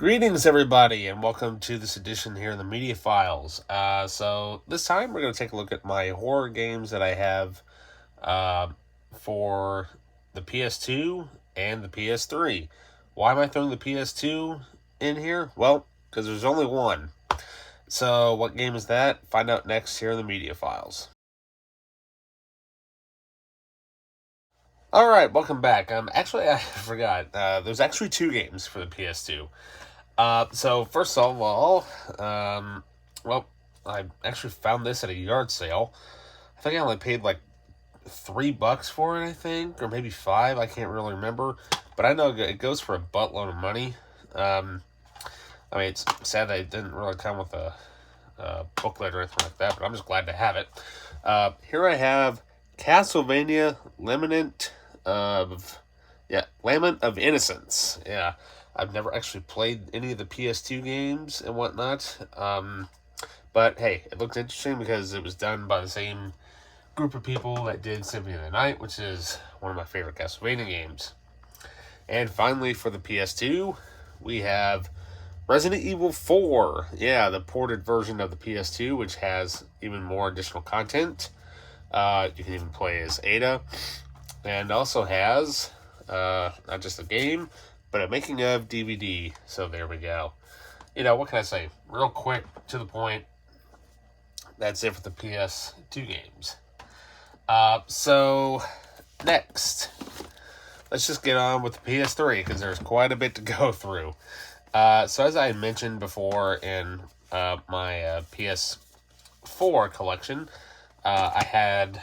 Greetings, everybody, and welcome to this edition here in the Media Files. So this time we're going to take a look at my horror games that I have for the PS2 and the PS3. Why am I throwing the PS2 in here? Well, because there's only one. So what game is that? Find out next here in the Media Files. Alright, welcome back. Actually, I forgot. There's actually two games for the PS2. So first of all, I actually found this at a yard sale. I think I only paid like $3 for it, I think, or maybe $5. I can't really remember, but I know it goes for a buttload of money. It's sad that it didn't really come with a booklet or anything like that, but I'm just glad to have it. Here I have Castlevania Lament of Innocence. Yeah. I've never actually played any of the PS2 games and whatnot. But hey, it looked interesting because it was done by the same group of people that did Symphony of the Night, which is one of my favorite Castlevania games. And finally, for the PS2, we have Resident Evil 4. Yeah, the ported version of the PS2, which has even more additional content. You can even play as Ada. And also has, not just a game, but a making of DVD. So there we go. What can I say? Real quick, to the point. That's it for the PS2 games. So next, let's just get on with the PS3 because there's quite a bit to go through. So as I mentioned before in my PS4 collection, I had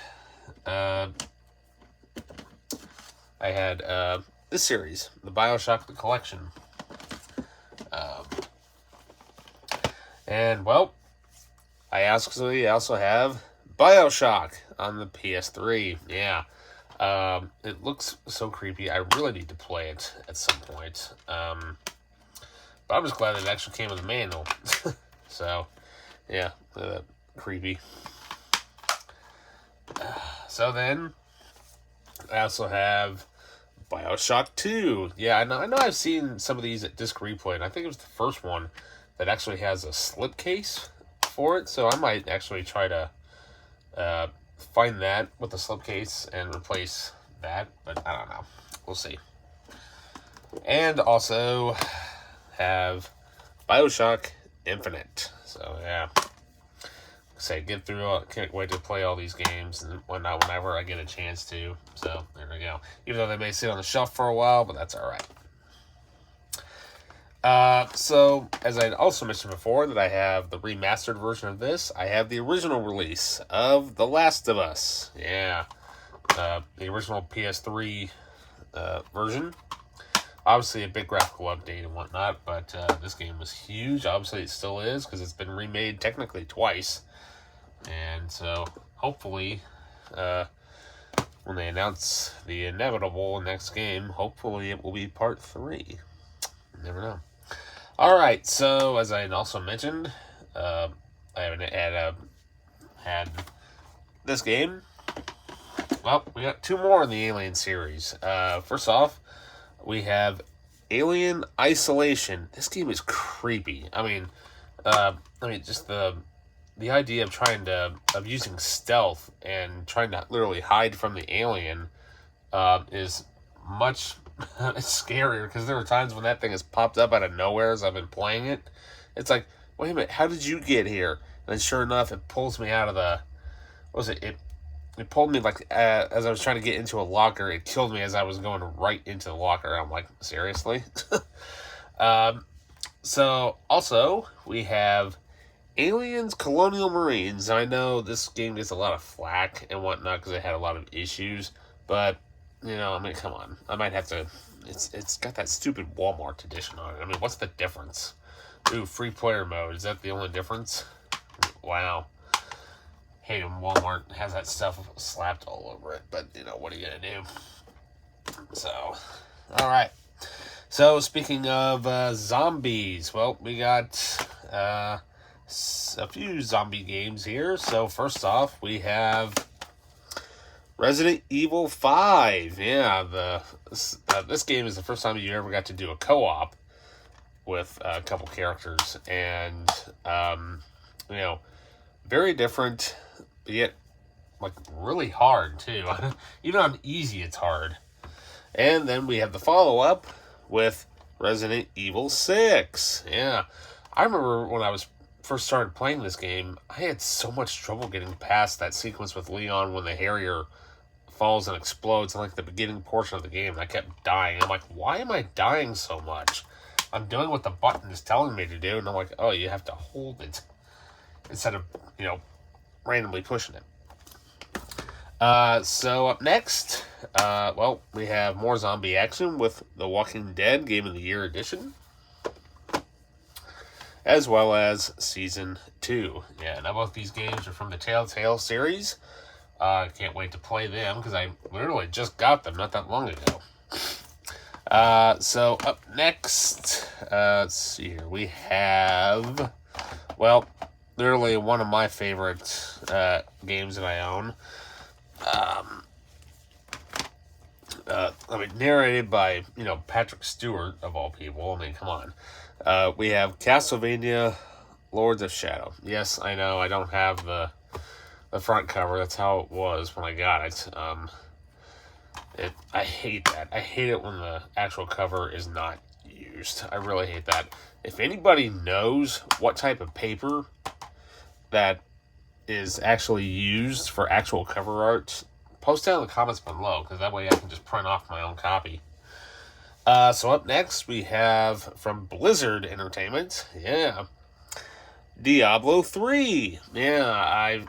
this series, the BioShock Collection. I actually also have BioShock on the PS3. Yeah. It looks so creepy. I really need to play it at some point. But I'm just glad that it actually came with a manual. So, yeah, creepy. So then, I also have BioShock 2. Yeah, I know I've seen some of these at Disc Replay, and I think it was the first one that actually has a slipcase for it, so I might actually try to find that with the slipcase and replace that, but I don't know. We'll see. And also have BioShock Infinite. So, yeah. Get through. Can't wait to play all these games and whatnot whenever I get a chance to. So there we go. Even though they may sit on the shelf for a while, but that's all right. So as I also mentioned before, that I have the remastered version of this. I have the original release of The Last of Us. Yeah, the original PS3 version. Obviously, a big graphical update and whatnot, but this game was huge. Obviously, it still is because it's been remade technically twice. And so, hopefully, when they announce the inevitable next game, hopefully it will be part 3. You never know. Alright, so as I also mentioned, I haven't had this game. Well, we got 2 more in the Alien series. First off, we have Alien Isolation. This game is creepy. Just the idea of using stealth and trying to literally hide from the alien is much scarier, because there are times when that thing has popped up out of nowhere as I've been playing it. It's like, wait a minute, how did you get here? And then sure enough, it pulls me out of the... What was it? It pulled me as I was trying to get into a locker. It killed me as I was going right into the locker. I'm like, seriously? So, also, we have Aliens Colonial Marines. I know this game gets a lot of flack and whatnot because it had a lot of issues, but, come on. I might have to... It's got that stupid Walmart edition on it. What's the difference? Ooh, free player mode. Is that the only difference? Wow. Hate when Walmart has that stuff slapped all over it, but, what are you going to do? So, alright. So, speaking of zombies, well, we got a few zombie games here. So, first off, we have Resident Evil 5. Yeah, this game is the first time you ever got to do a co-op with a couple characters, and you know, very different, but yet like really hard too. Even on easy, it's hard. And then we have the follow-up with Resident Evil 6. Yeah, I remember when I was first started playing this game, I had so much trouble getting past that sequence with Leon when the Harrier falls and explodes in like the beginning portion of the game. And I kept dying. I'm like, why am I dying so much? I'm doing what the button is telling me to do, and I'm like, oh, you have to hold it instead of, randomly pushing it. So up next, well, we have more zombie action with The Walking Dead Game of the Year edition, as well as Season 2. Yeah, now both these games are from the Telltale series. Can't wait to play them, because I literally just got them not that long ago. So up next, let's see here, we have, well, literally one of my favorite games that I own. Narrated by, Patrick Stewart, of all people. I mean, come on. We have Castlevania Lords of Shadow. Yes, I know, I don't have the front cover. That's how it was when I got it. I hate that. I hate it when the actual cover is not used. I really hate that. If anybody knows what type of paper that is actually used for actual cover art, post down in the comments below, because that way I can just print off my own copy. So up next, we have from Blizzard Entertainment, Diablo 3. Yeah, I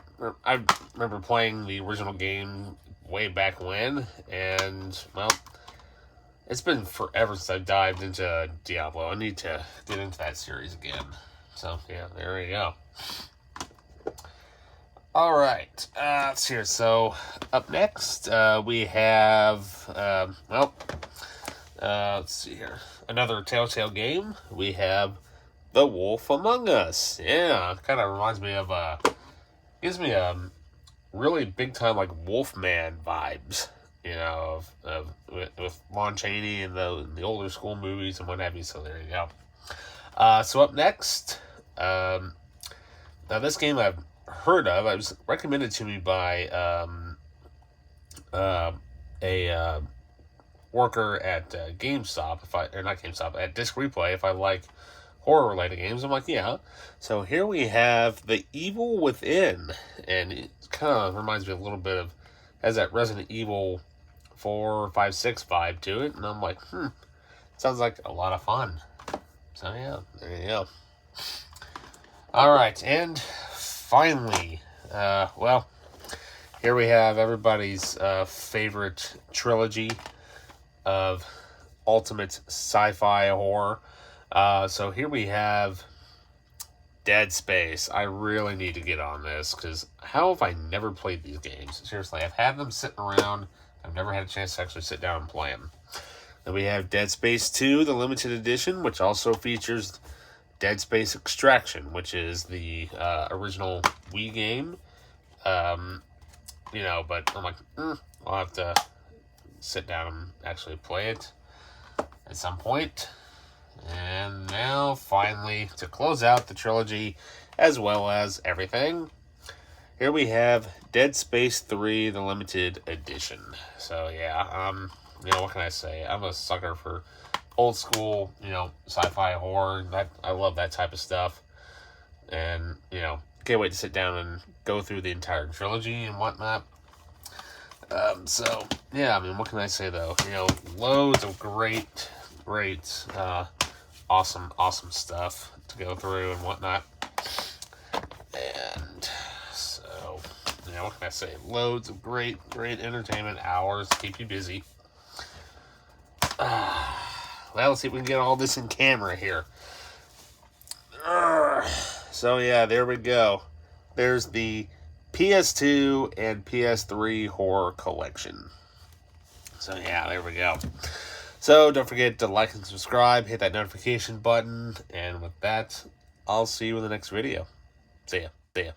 remember playing the original game way back when, and, well, it's been forever since I've dived into Diablo. I need to get into that series again. So, yeah, there we go. Alright, let's see here. So, up next, we have, let's see here. Another Telltale game. We have The Wolf Among Us. Yeah, kind of reminds me of, gives me a really big time, like, Wolfman vibes, with Lon Chaney and the older school movies and what have you. So, there you go. So, up next, now this game I've heard of. It was recommended to me by a worker at GameStop, at Disc Replay, if I like horror-related games. I'm like, yeah. So here we have The Evil Within, and it kind of reminds me a little bit of, has that Resident Evil 4, 5, 6 vibe to it, and I'm like, sounds like a lot of fun. So yeah, there you go. Alright, and finally, well, here we have everybody's favorite trilogy of ultimate sci-fi horror. So here we have Dead Space. I really need to get on this, because how have I never played these games? Seriously, I've had them sitting around. I've never had a chance to actually sit down and play them. Then we have Dead Space 2, the limited edition, which also features Dead Space Extraction, which is the original Wii game. But I'm like, I'll have to sit down and actually play it at some point. And now, finally, to close out the trilogy, as well as everything, here we have Dead Space 3, the limited edition. So, yeah, what can I say? I'm a sucker for old school, sci-fi horror. I love that type of stuff. And, can't wait to sit down and go through the entire trilogy and whatnot. What can I say, though? Loads of great, awesome stuff to go through and whatnot. And so, what can I say? Loads of great entertainment hours to keep you busy. Well, let's see if we can get all this in camera here. So, yeah, there we go. There's the PS2 and PS3 Horror Collection. So, yeah, there we go. So, don't forget to like and subscribe, hit that notification button, and with that, I'll see you in the next video. See ya.